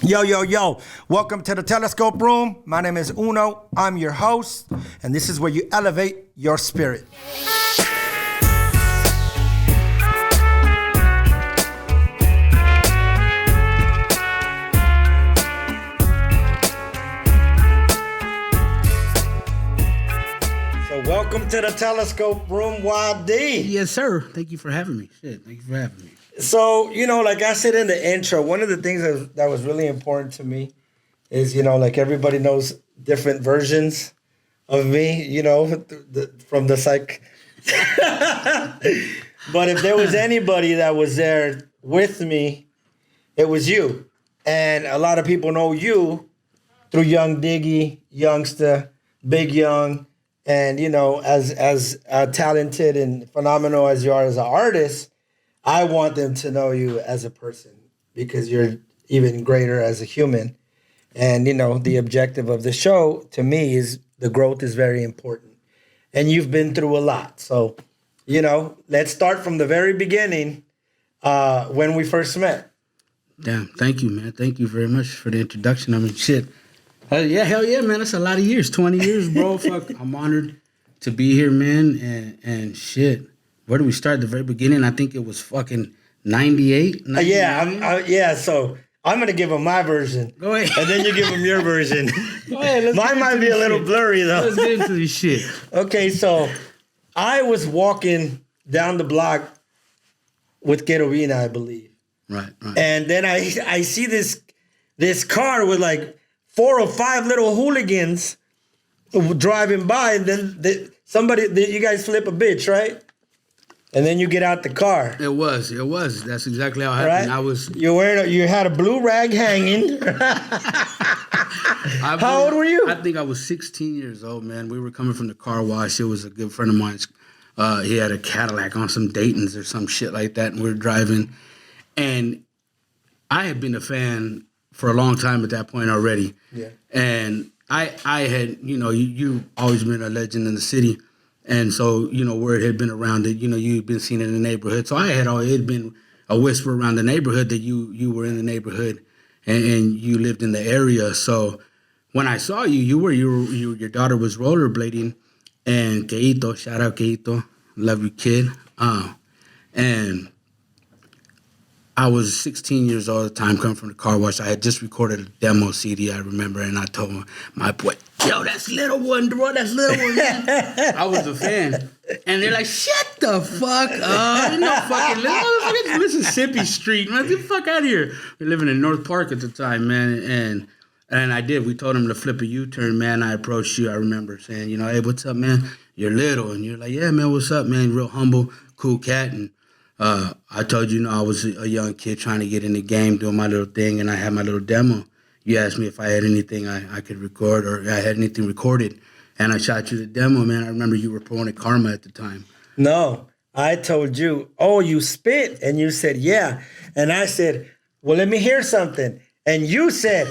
Yo, yo, yo. Welcome to the Telescope Room. My name is Uno. I'm your host, and this is where you elevate your spirit. So welcome to the Telescope Room, YD. Yes, sir. Thank you for having me. Thank you for having me. So, like I said in the intro, one of the things that was really important to me is, like everybody knows different versions of me, from the psych. But if there was anybody that was there with me, it was you. And a lot of people know you through Young Diggy, Youngster, Big Young. And, as talented and phenomenal as you are as an artist, I want them to know you as a person because you're even greater as a human. And, the objective of the show to me is the growth is very important. And you've been through a lot. So, let's start from the very beginning when we first met. Damn, thank you, man. Thank you very much for the introduction. I mean, shit. Hell yeah, man. That's a lot of years. 20 years, bro. Fuck, I'm honored to be here, man. And shit. Where do we start? The very beginning, I think it was fucking 98. Yeah. So I'm going to give him my version. Go ahead. And then you give him your version. Go ahead. Mine might be a little blurry, though. Let's get into this shit. Okay, so I was walking down the block with Querubina, I believe. Right. And then I see this car with like 4 or 5 little hooligans driving by. And then you guys flip a bitch, right? And then you get out the car. It was. That's exactly how it happened. Right? You had a blue rag hanging. How old were you? I think I was 16 years old, man. We were coming from the car wash. It was a good friend of mine's. He had a Cadillac on some Daytons or some shit like that, and we were driving. And I had been a fan for a long time at that point already. Yeah. And I had, you always been a legend in the city. And so, word had been around it, you'd been seen in the neighborhood. So it had been a whisper around the neighborhood that you were in the neighborhood and you lived in the area. So when I saw you, your daughter was rollerblading, and Keito, shout out Keito, love you, kid. And I was 16 years old at the time, coming from the car wash. I had just recorded a demo CD, I remember, and I told my boy, yo, that's Lil One, bro, that's Lil One, man. I was a fan. And they're like, shut the fuck up. No fucking Lil Mississippi Street, man. Get the fuck out of here. We're living in North Park at the time, man. And I did. We told him to flip a U-turn, man. I approached you. I remember saying, hey, what's up, man? You're little. And you're like, yeah, man, what's up, man? Real humble, cool cat. And I told you, I was a young kid trying to get in the game, doing my little thing, and I had my little demo. You asked me if I had anything I could record or I had anything recorded, and I shot you the demo, man. I remember you were Poetic Karma at the time. No, I told you, oh, you spit, and you said, yeah. And I said, well, let me hear something. And you said,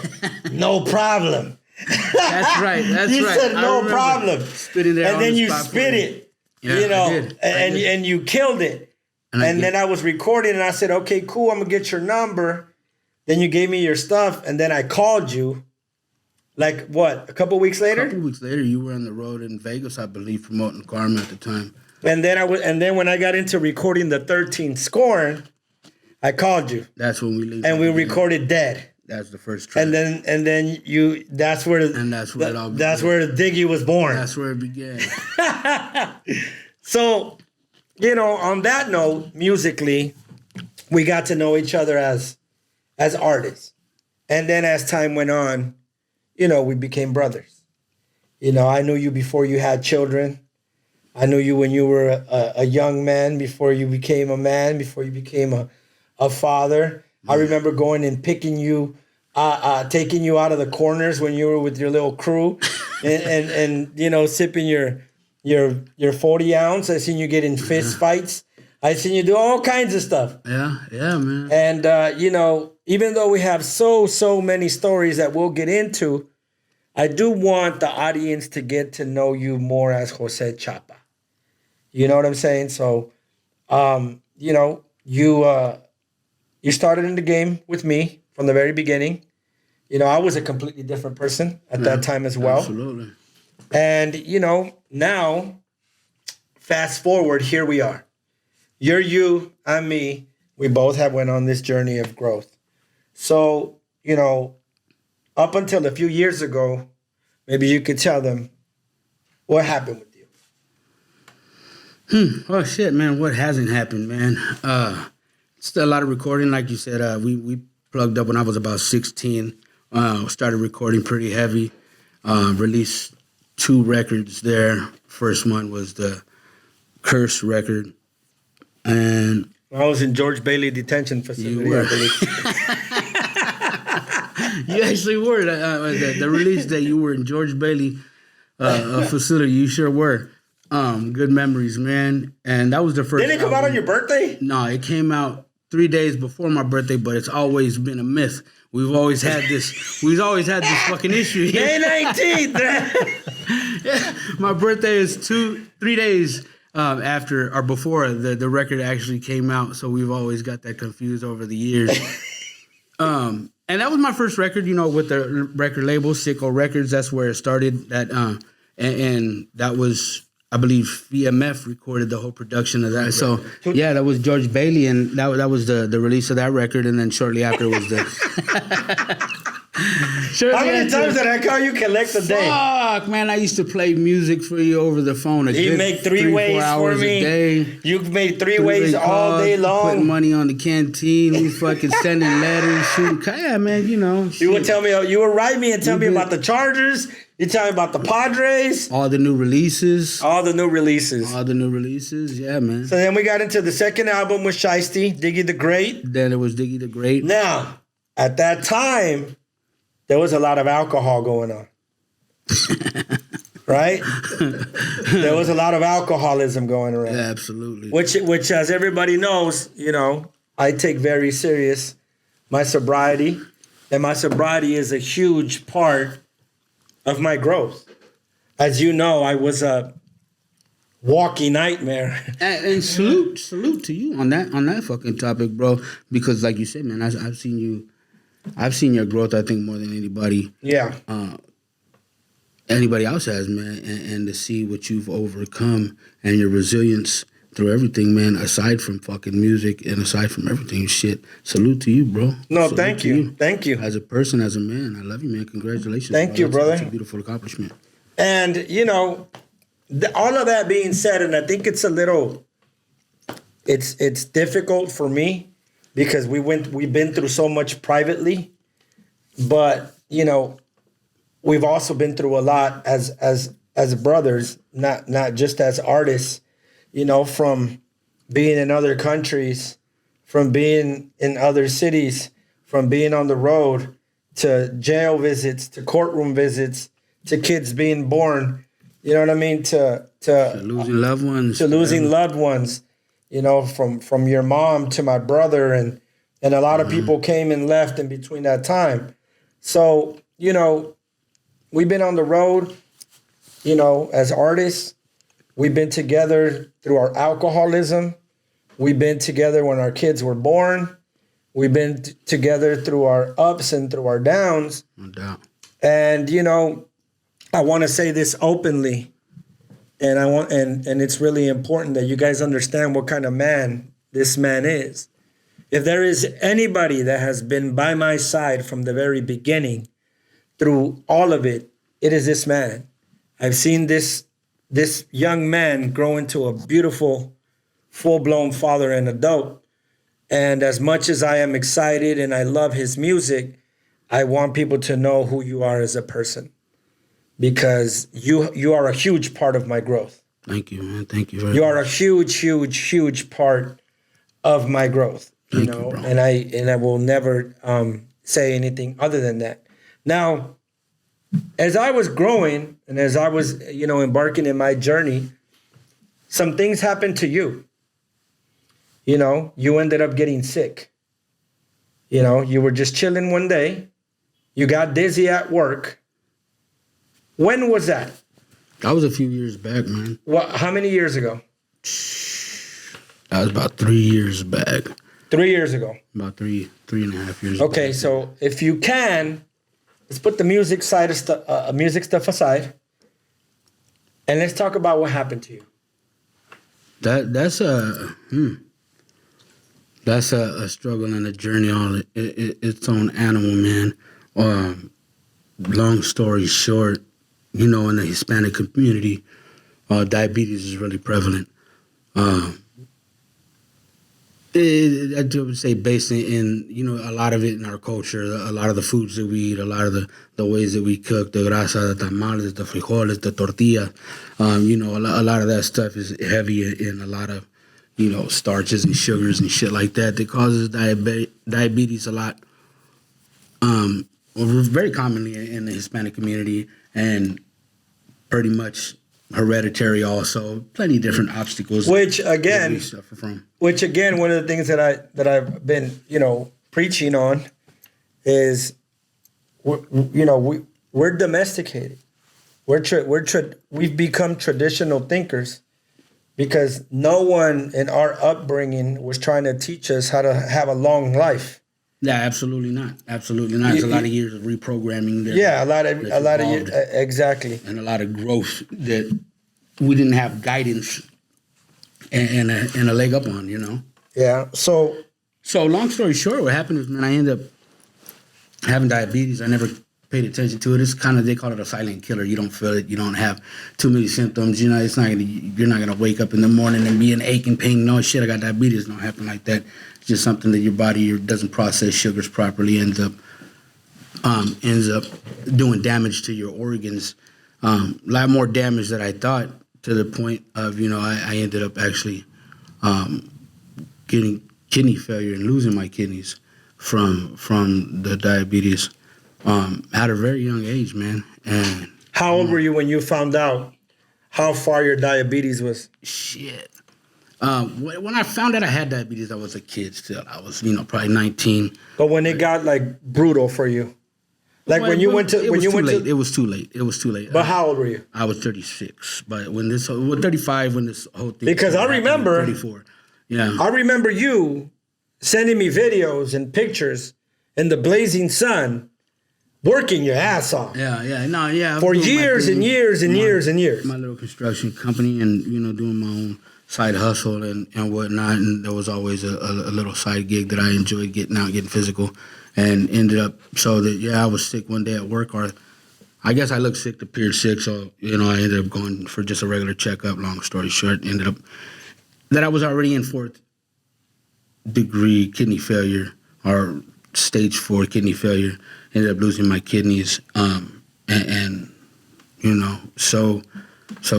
no problem. That's right. You said no problem. Spitting there, and then you spit it, I did. and you killed it. And then I was recording, and I said, okay, cool, I'm going to get your number. Then you gave me your stuff, and then I called you. Like, what, a couple weeks later? A couple weeks later, you were on the road in Vegas, I believe, promoting Karma at the time. And then when I got into recording the 13 Scorn, I called you. That's when we leave. And we recorded Dead. That's the first track. And then that's where it all began. That's where Diggy was born. That's where it began. So, on that note, musically, we got to know each other as artists. And then as time went on, we became brothers. I knew you before you had children. I knew you when you were a young man, before you became a man, before you became a father. I remember going and picking you, taking you out of the corners when you were with your little crew and sipping your 40 ounce. I seen you get in fist fights. I seen you do all kinds of stuff. Yeah, man. And, even though we have so many stories that we'll get into, I do want the audience to get to know you more as Jose Chapa. You know what I'm saying? So, you started in the game with me from the very beginning. You know, I was a completely different person at that time as well. Absolutely. And, you know, now, fast forward, here we are. You're you, I'm me. We both have went on this journey of growth. So, you know, up until a few years ago, maybe you could tell them what happened with you. Oh shit, man! What hasn't happened, man? Still a lot of recording, like you said. We plugged up when I was about 16. Started recording pretty heavy. Released 2 records there. First one was the Curse record, and I was in George Bailey detention facility, You were. I believe. you actually were the release day. You were in George Bailey facility. You sure were. Good memories, man. And that was the first. Didn't it come out on your birthday? No, it came out 3 days before my birthday, but it's always been a myth. We've always had this. We've always had this fucking issue here. May 19th. Yeah, my birthday is 3 days after or before the record actually came out. So we've always got that confused over the years. And that was my first record, you know, with the record label Sicko Records. That's where it started. That and that was, I believe, VMF recorded the whole production of that. So yeah, that was George Bailey, and that was the release of that record. And then shortly after was the. How many times did I call you collect a day? Fuck, man, I used to play music for you over the phone. You make 3 ways for me. A day. You made 3 ways all day long. Putting money on the canteen. We fucking sending letters, shooting. Yeah, man, you know. You would tell me, you would write me and tell me about the Chargers. You tell me about the Padres. All the new releases. All the new releases. Yeah, man. So then we got into the second album with Shiesty, Diggy the Great. Then it was Diggy the Great. Now, at that time, there was a lot of alcohol going on. Right? There was a lot of alcoholism going around. Yeah, absolutely. Which, as everybody knows, you know, I take very serious my sobriety. And my sobriety is a huge part of my growth. As you know, I was a walking nightmare. And salute to you on that fucking topic, bro. Because like you said, man, I've seen your growth, I think, more than anybody. Yeah. Anybody else has, man, and to see what you've overcome and your resilience through everything, man, aside from fucking music and aside from everything, shit. Salute to you, bro. No, salute thank you. Thank you. As a person, as a man, I love you, man. Congratulations. Thank you, brother. That's a beautiful accomplishment. And, you know, all of that being said, and I think it's a little, it's difficult for me because we've been through so much privately, but, you know, we've also been through a lot as brothers, not just as artists, you know, from being in other countries, from being in other cities, from being on the road, to jail visits, to courtroom visits, to kids being born, you know what I mean, to losing loved ones. To losing loved ones, you know, from your mom to my brother, and a lot of people came and left in between that time. So, you know, we've been on the road, you know, as artists. We've been together through our alcoholism. We've been together when our kids were born. We've been together through our ups and through our downs. No doubt. And, you know, I want to say this openly, and and it's really important that you guys understand what kind of man this man is. If there is anybody that has been by my side from the very beginning through all of it, it is this man. I've seen this young man grow into a beautiful, full-blown father and adult. And as much as I am excited and I love his music, I want people to know who you are as a person, because you are a huge part of my growth. Thank you, man. Thank you. You are a huge, huge, huge part of my growth. You know, bro. and I will never say anything other than that. Now, as I was growing and as I was, you know, embarking in my journey, some things happened to you. You know, you ended up getting sick. You know, you were just chilling one day. You got dizzy at work. When was that? That was a few years back, man. How many years ago? That was about 3 years back. 3 years ago. About three and a half years. Okay, back. so if you can, let's put the music side of music stuff aside, and let's talk about what happened to you. That's a struggle and a journey on its own animal, man. Long story short, in the Hispanic community, diabetes is really prevalent. I would say based in a lot of it in our culture, a lot of the foods that we eat, a lot of the ways that we cook, the grasa, the tamales, the frijoles, the tortilla, a lot of that stuff is heavy in a lot of, starches and sugars and shit like that causes diabetes a lot. Very commonly in the Hispanic community and pretty much hereditary also. Plenty of different obstacles Which that again, we suffer from. one of the things that I've been preaching on is we're domesticated. We've become traditional thinkers because no one in our upbringing was trying to teach us how to have a long life. Yeah, absolutely not. Absolutely not. It's a lot of years of reprogramming. A lot of years, exactly, and a lot of growth that we didn't have guidance and a leg up on. Yeah. So long story short, what happened is, man, I ended up having diabetes. I never paid attention to it. It's kind of, they call it a silent killer. You don't feel it. You don't have too many symptoms. It's not you're not gonna wake up in the morning and be in aching pain. No shit, I got diabetes. It don't happen like that. It's just something that your body doesn't process sugars properly. Ends up doing damage to your organs. A lot more damage than I thought, to the point of I ended up actually getting kidney failure and losing my kidneys from the diabetes at a very young age, man. And how old were you when you found out how far your diabetes was? Shit. When I found out I had diabetes, I was a kid still. I was, probably 19. But when it got brutal for you, it was too late. It was too late. But how old were you? I was 36. But 35 when this whole thing. Because I remember 34. Yeah. I remember you sending me videos and pictures in the blazing sun, working your ass off. Yeah. For years and years and years and years. My little construction company and doing my own side hustle and whatnot, and there was always a little side gig that I enjoyed, getting out, getting physical, and ended up so that I was sick one day at work, or I guess I looked sick, appeared sick, so I ended up going for just a regular checkup. Long story short, ended up that I was already in 4th degree kidney failure, or stage 4 kidney failure. Ended up losing my kidneys, and so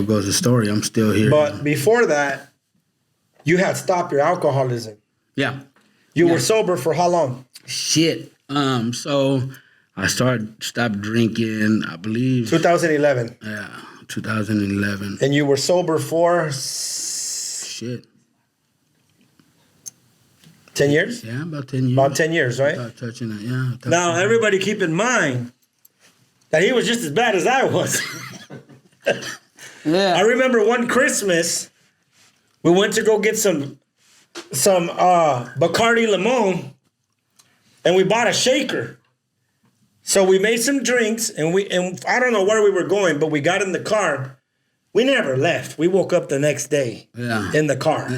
goes the story. I'm still here. But before that, you had stopped your alcoholism. Yeah. You were sober for how long? Shit. So I stopped drinking, I believe. 2011. Yeah, 2011. And you were sober for? Shit. 10 years? Yeah, about 10 years. About 10 years, right? About touching it, yeah. Now, everybody keep in mind that he was just as bad as I was. Yeah. I remember one Christmas, we went to go get some Bacardi Limon, and we bought a shaker. So we made some drinks, and I don't know where we were going, but we got in the car. We never left. We woke up the next day in the car.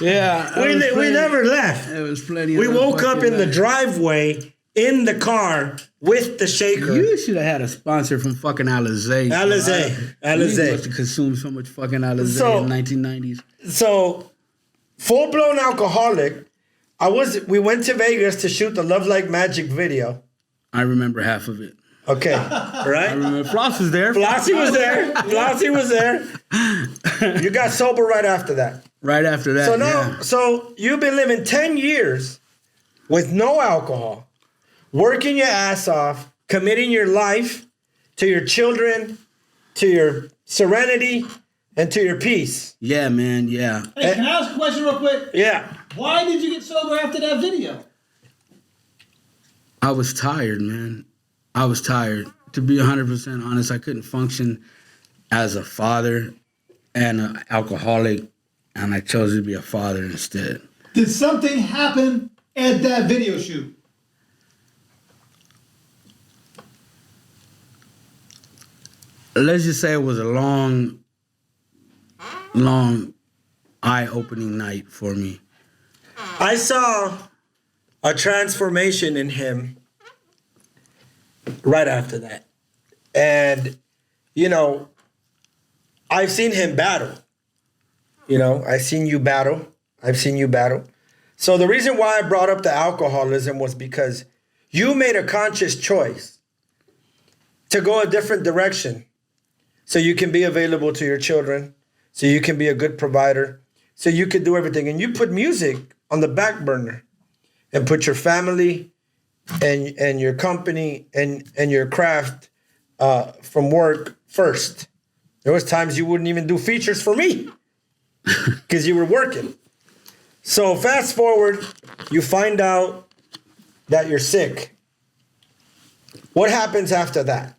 Yeah. We never left. It was plenty. We woke up in the driveway in the car with the shaker. You should have had a sponsor from fucking Alizé. Alizé. You must have consumed so much fucking Alizé in the 1990s. So, full-blown alcoholic. We went to Vegas to shoot the Love Like Magic video. I remember half of it. Okay, right? I remember Floss was there. Flossie was there. You got sober right after that. Right after that, So you've been living 10 years with no alcohol, working your ass off, committing your life to your children, to your serenity, and to your peace. Yeah, man, yeah. Hey, can I ask a question real quick? Yeah. Why did you get sober after that video? I was tired, man. I was tired. To be 100% honest, I couldn't function as a father and an alcoholic, and I chose to be a father instead. Did something happen at that video shoot? Let's just say it was a long eye-opening night for me. I saw a transformation in him right after that. And, you know, I've seen him battle. You know, I've seen you battle. So the reason why I brought up the alcoholism was because you made a conscious choice to go a different direction so you can be available to your children, so you can be a good provider, so you can do everything. And you put music on the back burner and put your family and your company and your craft from work first. There was times you wouldn't even do features for me because you were working. So fast forward, you find out that you're sick. What happens after that?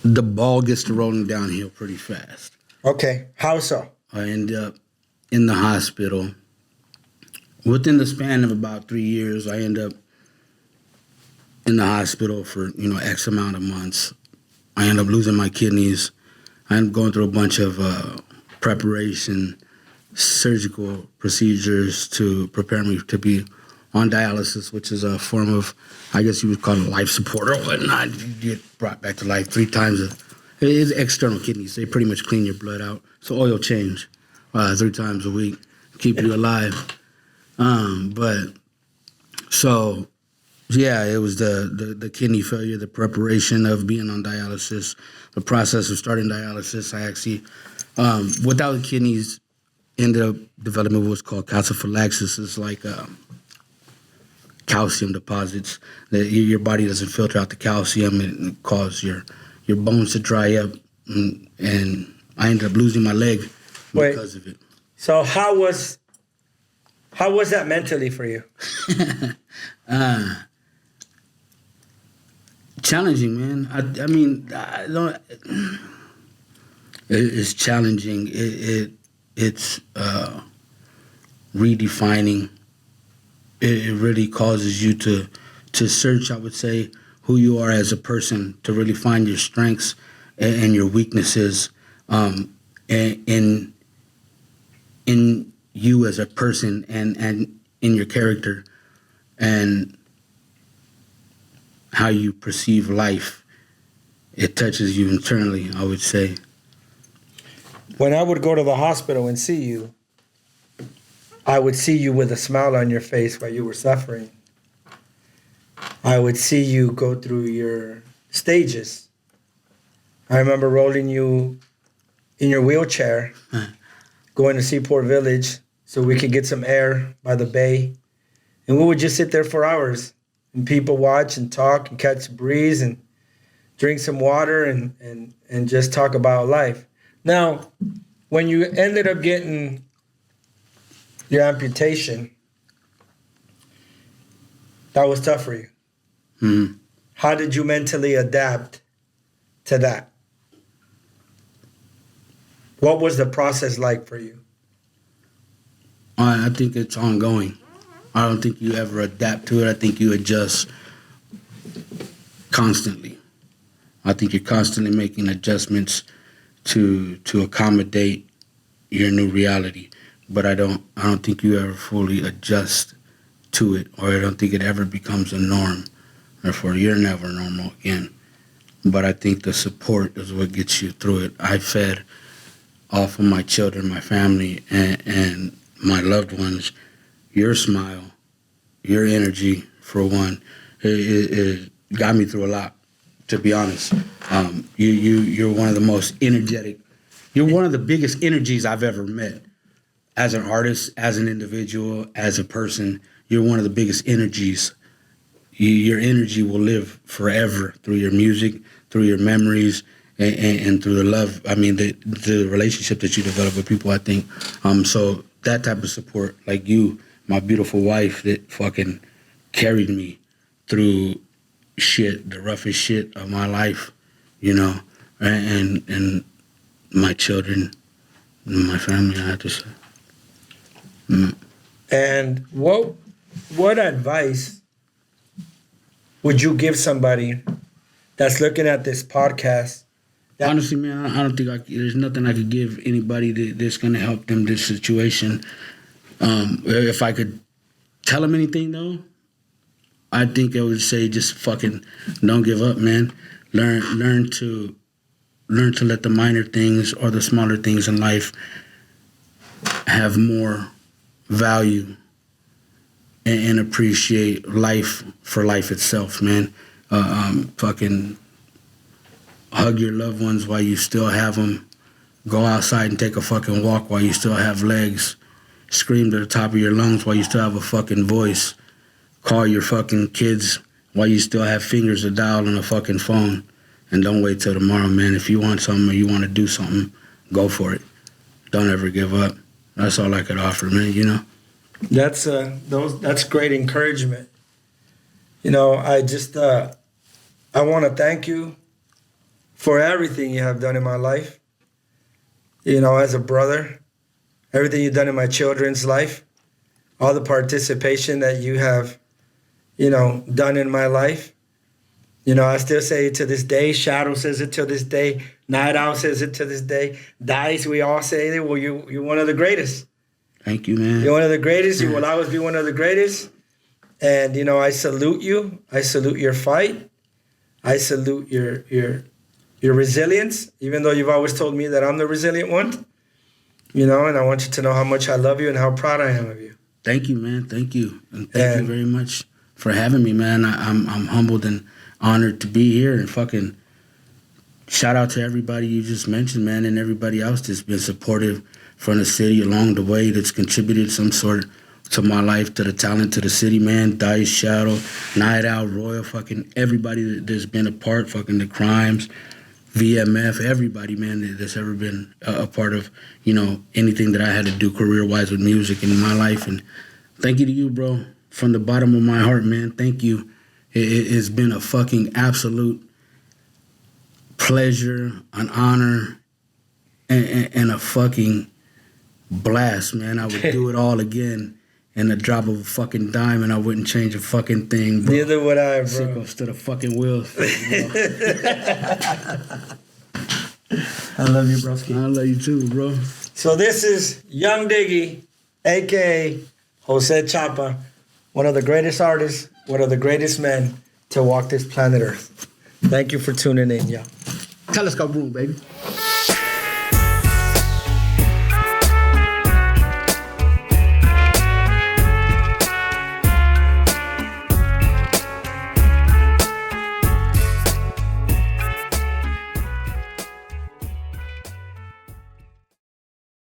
The ball gets to rolling downhill pretty fast. Okay, how so? I end up in the hospital. Within the span of about 3 years, I end up in the hospital for, X amount of months. I end up losing my kidneys. I end up going through a bunch of preparation, surgical procedures to prepare me to be on dialysis, which is a form of, I guess you would call it life support or whatnot. You get brought back to life 3 times. It is external kidneys. They pretty much clean your blood out. So oil change 3 times a week, keep you alive. It was the kidney failure, the preparation of being on dialysis, the process of starting dialysis. I actually, without the kidneys, ended up developing what's called calciphylaxis. It's like calcium deposits that your body doesn't filter out the calcium and it causes your bones to dry up. And I ended up losing my leg because of it. So how was that mentally for you? Challenging, man. I mean, it's challenging. It's redefining. It really causes you to search, I would say, who you are as a person, to really find your strengths and your weaknesses in you as a person and in your character and how you perceive life. It touches you internally, I would say. When I would go to the hospital and see you, I would see you with a smile on your face while you were suffering. I would see you go through your stages. I remember rolling you in your wheelchair, going to Seaport Village so we could get some air by the bay. And we would just sit there for hours and people watch and talk and catch a breeze and drink some water and just talk about life. Now, when you ended up getting your amputation, that was tough for you. Mm-hmm. How did you mentally adapt to that? What was the process like for you? I think it's ongoing. I don't think you ever adapt to it. I think you adjust constantly. I think you're constantly making adjustments to accommodate your new reality. But I don't think you ever fully adjust to it, or I don't think it ever becomes a norm. Therefore, you're never normal again. But I think the support is what gets you through it. I fed off of my children, my family, and my loved ones. Your smile, your energy, for one, it got me through a lot, to be honest. You're one of the most energetic, you're one of the biggest energies I've ever met. As an artist, as an individual, as a person, you're one of the biggest energies. Your energy will live forever through your music, through your memories, and through the love. I mean, the relationship that you develop with people, I think. So that type of support, like you, my beautiful wife that fucking carried me through shit, the roughest shit of my life, and my children, and my family, I have to say. And what advice would you give somebody that's looking at this podcast? Honestly, man, I don't think there's nothing I could give anybody that's going to help them this situation. If I could tell them anything, though, I think I would say just fucking don't give up, man. Learn to let the minor things or the smaller things in life have more value and appreciate life for life itself, man. Fucking hug your loved ones while you still have them. Go outside and take a fucking walk while you still have legs. Scream to the top of your lungs while you still have a fucking voice. Call your fucking kids while you still have fingers to dial on a fucking phone. And don't wait till tomorrow, man. If you want something or you want to do something, go for it. Don't ever give up. That's all I could offer, man, you know? That's great encouragement. You know, I want to thank you for everything you have done in my life. You know, as a brother, everything you've done in my children's life, all the participation that you have, you know, done in my life. You know, I still say it to this day. Shadow says it to this day. Night Owl says it to this day. Dice, we all say it. Well, you're one of the greatest. Thank you, man. You're one of the greatest. You will always be one of the greatest. And, you know, I salute you. I salute your fight. I salute your resilience, even though you've always told me that I'm the resilient one. You know, and I want you to know how much I love you and how proud I am of you. Thank you, man. Thank you. And thank you very much for having me, man. I'm humbled and honored to be here, and fucking shout out to everybody you just mentioned, man, and everybody else that's been supportive from the city along the way, that's contributed some sort to my life, to the talent, to the city, man. Dice, Shadow, Night Owl, Royal, fucking everybody that's been a part, fucking the Crimes, VMF, everybody, man, that's ever been a part of, you know, anything that I had to do career-wise with music in my life. And thank you to you, bro, from the bottom of my heart, man. Thank you. It's been a fucking absolute pleasure, an honor, and a fucking blast, man. I would do it all again in the drop of a fucking dime, and I wouldn't change a fucking thing, bro. Neither would I, bro. Sick ups to the fucking wheels. I love you, broski. I love you too, bro. So this is Young Diggy, a.k.a. Jose Chapa, one of the greatest artists, one of the greatest men to walk this planet Earth. Thank you for tuning in, y'all. Telescope room, baby.